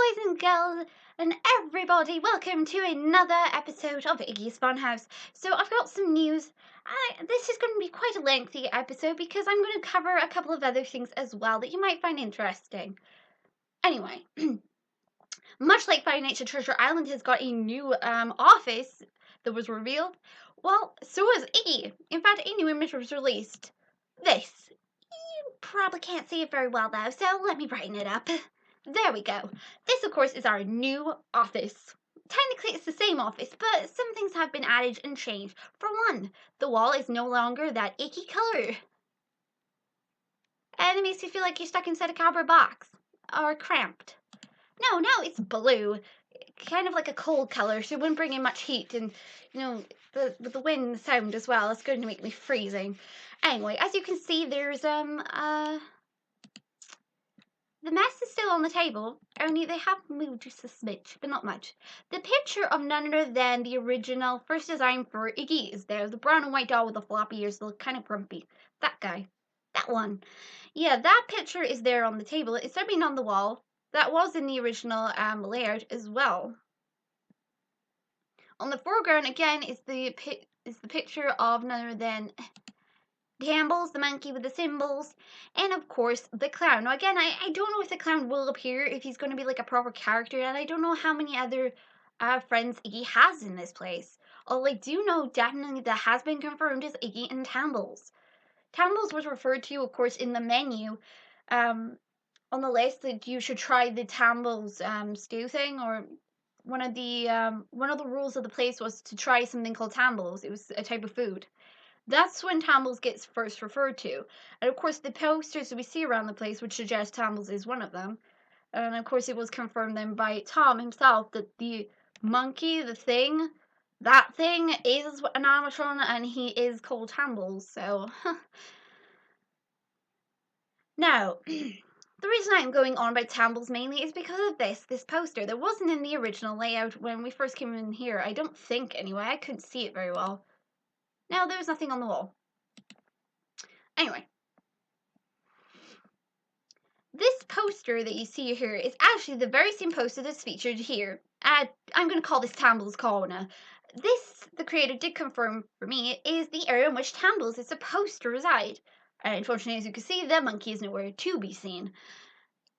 boys and girls and everybody, welcome to another episode of Iggy's Funhouse. So I've got some news. This is going to be quite a lengthy episode because I'm going to cover a couple of other things as well that you might find interesting. Anyway, much like Five Nights at Treasure Island has got a new office that was revealed, well, so has Iggy. In fact, a new image was released. This. You probably can't see it very well though, so let me brighten it up. There we go. This, of course, is our new office. Technically, it's the same office, but some things have been added and changed. For one, the wall is no longer that icky color. And it makes you feel like you're stuck inside a cardboard box. Or cramped. No, it's blue. Kind of like a cold color, so it wouldn't bring in much heat. And, with the wind and the sound as well, it's going to make me freezing. Anyway, as you can see, there's, the mess is still on the table, only they have moved just a smidge, but not much. The picture of none other than the original first design for Iggy is there. The brown and white doll with the floppy ears, look kind of grumpy. That guy. That one. Yeah, that picture is there on the table. It's certainly on the wall. That was in the original layout as well. On the foreground, again, is the picture of none other than Tambles, the monkey with the symbols, and of course the clown. Now again, I don't know if the clown will appear, if he's going to be like a proper character, and I don't know how many other friends Iggy has in this place. All I do know definitely that has been confirmed is Iggy and Tambles. Tambles was referred to, of course, in the menu on the list that you should try the Tambles stew thing, or one of the rules of the place was to try something called Tambles. It was a type of food. That's when Tambles gets first referred to. And of course, the posters that we see around the place would suggest Tambles is one of them. And of course, it was confirmed then by Tom himself that the monkey, that thing is an animatronic and he is called Tambles. So, now, the reason I'm going on about Tambles mainly is because of this poster that wasn't in the original layout when we first came in here. I don't think, anyway. I couldn't see it very well. Now, there was nothing on the wall. Anyway, this poster that you see here is actually the very same poster that's featured here. I'm going to call this Tambles Corner. This, the creator did confirm for me, is the area in which Tambles is supposed to reside. And unfortunately, as you can see, the monkey is nowhere to be seen.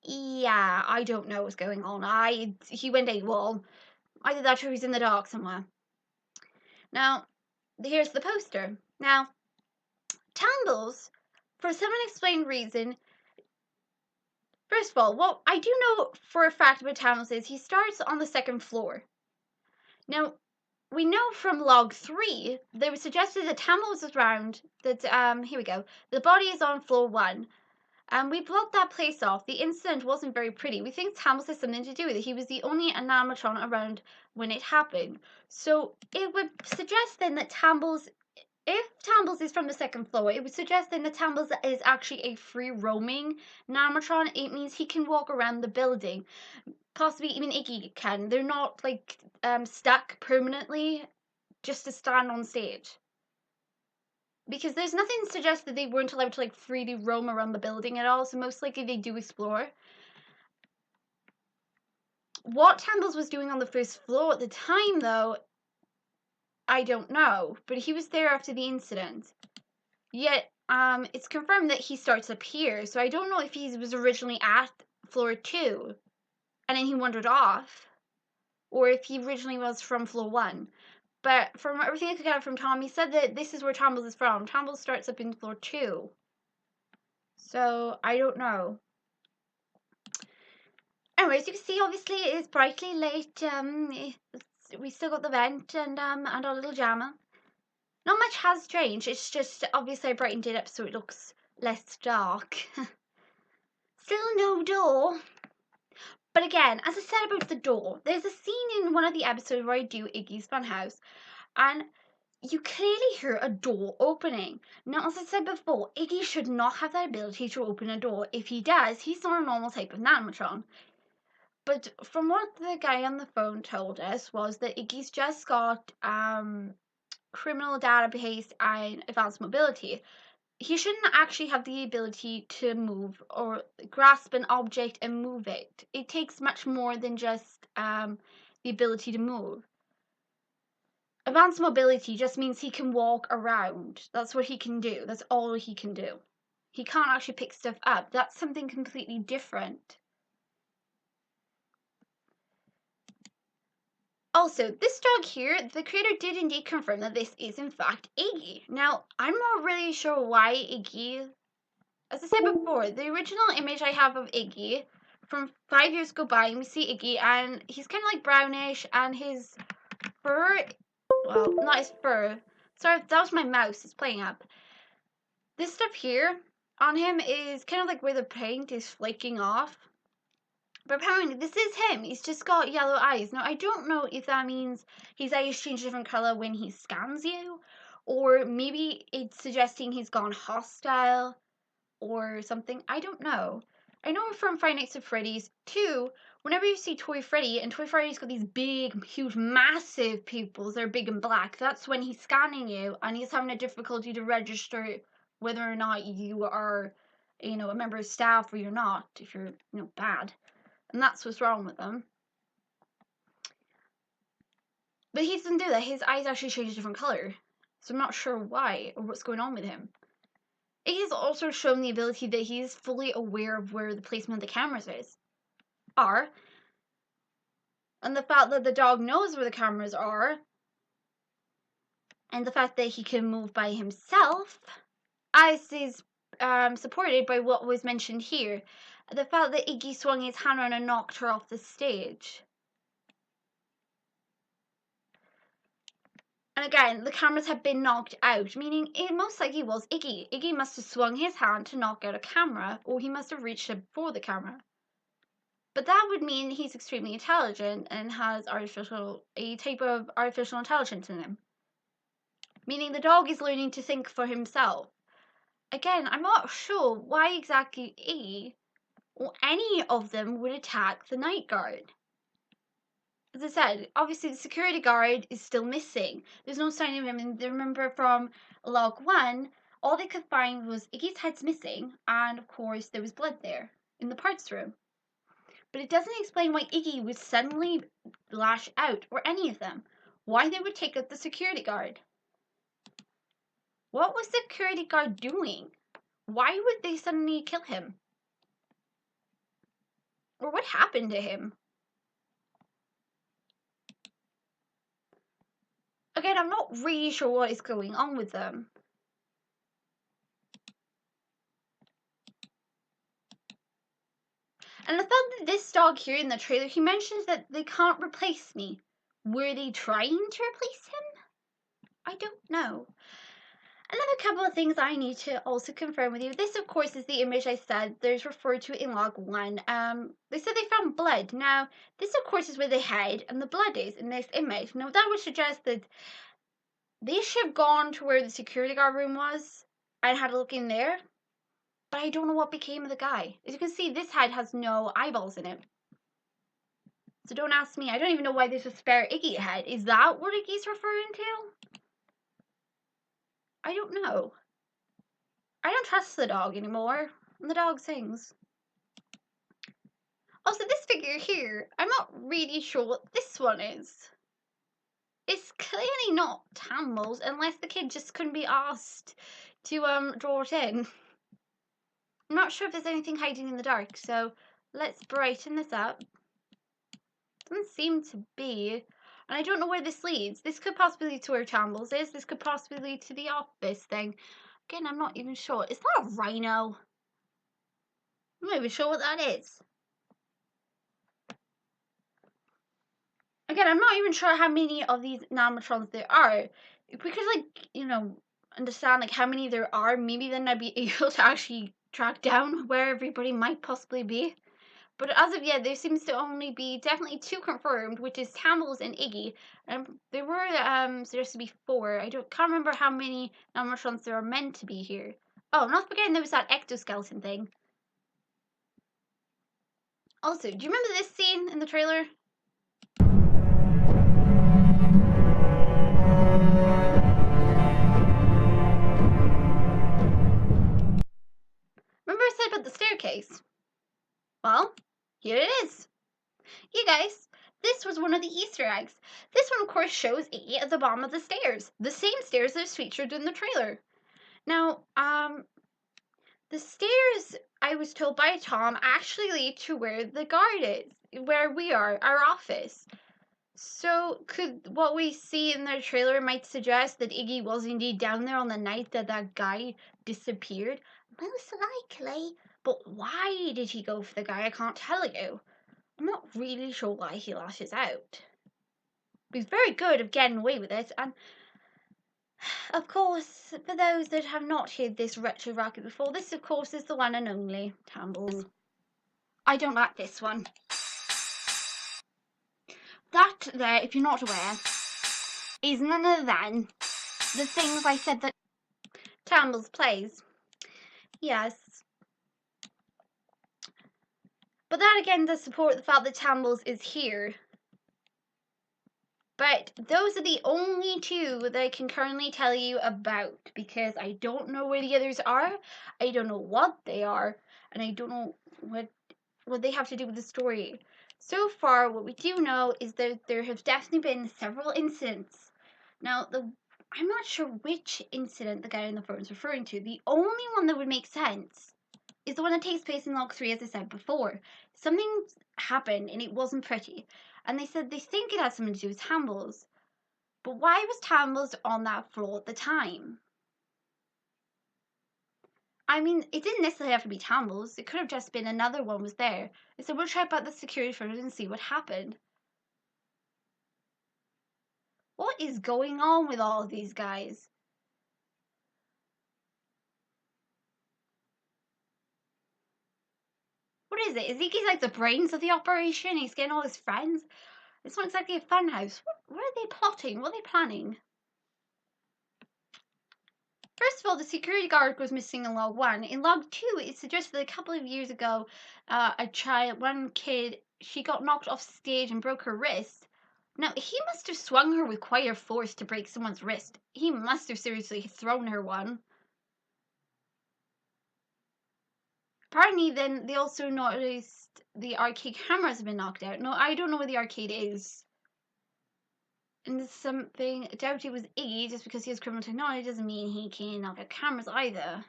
Yeah, I don't know what's going on. He went AWOL. Either that or he's in the dark somewhere. Now, here's the poster. Now, Tambles, for some unexplained reason, first of all, what I do know for a fact about Tambles is he starts on the second floor. Now, we know from log 3, they were suggested that Tambles is around, that, here we go, the body is on floor 1. And we blocked that place off. The incident wasn't very pretty. We think Tambles has something to do with it. He was the only animatronic around when it happened. So it would suggest then that Tambles, if Tambles is from the second floor, it would suggest then that Tambles is actually a free roaming animatron. It means he can walk around the building. Possibly even Iggy can. They're not like stuck permanently just to stand on stage. Because there's nothing to suggest that they weren't allowed to like freely roam around the building at all, so most likely they do explore. What Tambles was doing on the first floor at the time, though, I don't know. But he was there after the incident. Yet, it's confirmed that he starts up here, so I don't know if he was originally at floor 2, and then he wandered off, or if he originally was from floor 1. But from everything I could gather from Tom, he said that this is where Tambles is from. Tambles starts up in floor 2. So, I don't know. Anyways, you can see, obviously, it is brightly lit. We still got the vent and our little jammer. Not much has changed. It's just, obviously, I brightened it up so it looks less dark. Still no door. But again, as I said about the door, there's a scene in one of the episodes where I do Iggy's Funhouse, and you clearly hear a door opening. Now, as I said before, Iggy should not have that ability to open a door. If he does, he's not a normal type of animatron. But from what the guy on the phone told us was that Iggy's just got criminal database and advanced mobility. he shouldn't actually have the ability to move or grasp an object and move it. It takes much more than just the ability to move. Advanced mobility just means he can walk around. That's what he can do. That's all he can do. He can't actually pick stuff up. That's something completely different. Also, this dog here, the creator did indeed confirm that this is in fact Iggy. Now, I'm not really sure why Iggy. As I said before, the original image I have of Iggy from 5 years ago by, we see Iggy and he's kind of like brownish and his fur, well, not his fur. Sorry, that was my mouse, it's playing up. This stuff here on him is kind of like where the paint is flaking off. But apparently this is him. He's just got yellow eyes. Now, I don't know if that means his eyes change different color when he scans you, or maybe it's suggesting he's gone hostile or something. I don't know. I know from Five Nights at Freddy's 2, whenever you see Toy Freddy, and Toy Freddy's got these big, huge, massive pupils, they're big and black, that's when he's scanning you, and he's having a difficulty to register whether or not you are, a member of staff or you're not, if you're, bad. And that's what's wrong with them. But he doesn't do that. His eyes actually change a different color. So I'm not sure why or what's going on with him. It has also shown the ability that he is fully aware of where the placement of the cameras are. And the fact that the dog knows where the cameras are. And the fact that he can move by himself. As is supported by what was mentioned here. The fact that Iggy swung his hand around and knocked her off the stage. And again, the cameras have been knocked out, meaning it most likely was Iggy. Iggy must have swung his hand to knock out a camera, or he must have reached it for the camera. But that would mean he's extremely intelligent and has a type of artificial intelligence in him. Meaning the dog is learning to think for himself. Again, I'm not sure why exactly Iggy or any of them would attack the night guard. As I said, obviously the security guard is still missing. There's no sign of him. And remember from log 1, all they could find was Iggy's head's missing, and of course there was blood there in the parts room. But it doesn't explain why Iggy would suddenly lash out, or any of them. Why they would take out the security guard. What was the security guard doing? Why would they suddenly kill him? Or what happened to him? Again, I'm not really sure what is going on with them. And the fact that this dog here in the trailer, he mentions that they can't replace me. Were they trying to replace him? I don't know. Another couple of things I need to also confirm with you. This, of course, is the image I said there's referred to in log 1. They said they found blood. Now, this, of course, is where the head and the blood is in this image. Now, that would suggest that they should have gone to where the security guard room was and had a look in there. But I don't know what became of the guy. As you can see, this head has no eyeballs in it. So don't ask me. I don't even know why there's a spare Iggy head. Is that what Iggy's referring to? I don't know. I don't trust the dog anymore. And the dog sings. Also, this figure here, I'm not really sure what this one is. It's clearly not Tamils, unless the kid just couldn't be asked to draw it in. I'm not sure if there's anything hiding in the dark, so let's brighten this up. Doesn't seem to be. And I don't know where this leads. This could possibly lead to where Tamils is. This could possibly lead to the office thing. Again, I'm not even sure. Is that a rhino? I'm not even sure what that is. Again, I'm not even sure how many of these animatrons there are. If we could, understand, how many there are, maybe then I'd be able to actually track down where everybody might possibly be. But as of yet, there seems to only be definitely 2 confirmed, which is Tamils and Iggy. There were suggested to be 4. Can't remember how many animatrons there are meant to be here. Oh, not forgetting there was that ectoskeleton thing. Also, do you remember this scene in the trailer? about the staircase? Well, here it is. You guys, this was one of the Easter eggs. This one, of course, shows Iggy at the bottom of the stairs. The same stairs that was featured in the trailer. Now, the stairs, I was told by Tom, actually lead to where the guard is, where we are, our office. So, could what we see in the trailer might suggest that Iggy was indeed down there on the night that that guy disappeared? Most likely. But why did he go for the guy? I can't tell you. I'm not really sure why he lashes out. He's very good at getting away with it, and of course, for those that have not heard this retro rocket before, this of course is the one and only Tambles. I don't like this one. That there, if you're not aware, is none other than the things I said that Tambles plays. Yes. But that again does support the fact that Tambles is here. But those are the only two that I can currently tell you about, because I don't know where the others are, I don't know what they are, and I don't know what they have to do with the story. So far, what we do know is that there have definitely been several incidents. Now, I'm not sure which incident the guy on the phone is referring to. The only one that would make sense is the one that takes place in log 3, as I said before. Something happened and it wasn't pretty. And they said they think it had something to do with Tambles. But why was Tambles on that floor at the time? I mean, it didn't necessarily have to be Tambles. It could have just been another one was there. I said, we'll check out the security footage and see what happened. What is going on with all of these guys? What is it? Is Iggy like the brains of the operation? He's getting all his friends? It's not exactly a funhouse. What are they plotting? What are they planning? First of all, the security guard was missing in log 1. In log 2, it suggests that a couple of years ago, one kid, she got knocked off stage and broke her wrist. Now, he must have swung her with quite a force to break someone's wrist. He must have seriously thrown her one. Apparently, then, they also noticed the arcade cameras have been knocked out. No, I don't know where the arcade is. And there's something, I doubt it was Iggy, just because he has criminal technology doesn't mean he can knock out cameras either.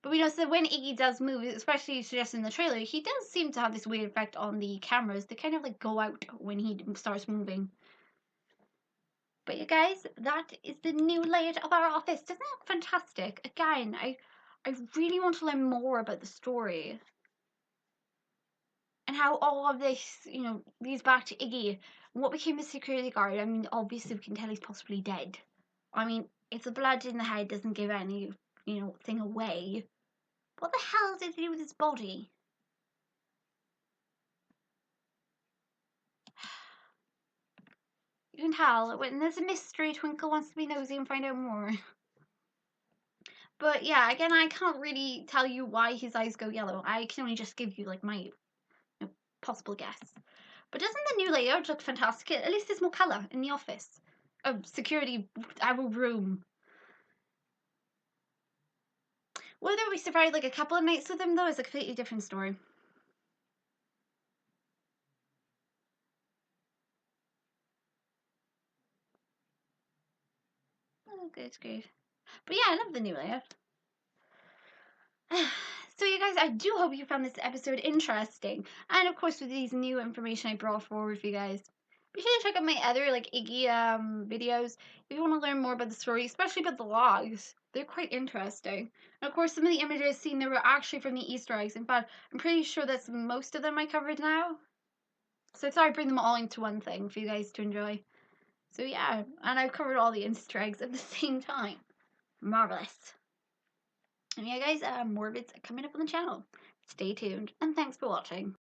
But we know that when Iggy does move, especially suggested in the trailer, he does seem to have this weird effect on the cameras. They kind of like go out when he starts moving. But you guys, that is the new layout of our office. Doesn't it look fantastic? Again, I really want to learn more about the story. And how all of this, leads back to Iggy. What became of the security guard? I mean, obviously we can tell he's possibly dead. I mean, if the blood in the head doesn't give any, thing away, what the hell did he do with his body? You can tell, when there's a mystery, Twinkle wants to be nosy and find out more. But yeah, again, I can't really tell you why his eyes go yellow. I can only just give you, like, my possible guess. But doesn't the new layout look fantastic? At least there's more colour in the office. Security, our room. Whether we survived like a couple of nights with him, though, is a completely different story. Oh, good. But yeah, I love the new layout. So you guys, I do hope you found this episode interesting. And of course, with these new information I brought forward for you guys. Be sure to check out my other like Iggy videos if you want to learn more about the story, especially about the logs. They're quite interesting. And of course, some of the images seen there were actually from the Easter eggs. In fact, I'm pretty sure that's most of them I covered now. So I thought I'd bring them all into one thing for you guys to enjoy. So yeah, and I've covered all the Easter eggs at the same time. Marvelous. And yeah guys, more vids coming up on the channel. Stay tuned, and thanks for watching.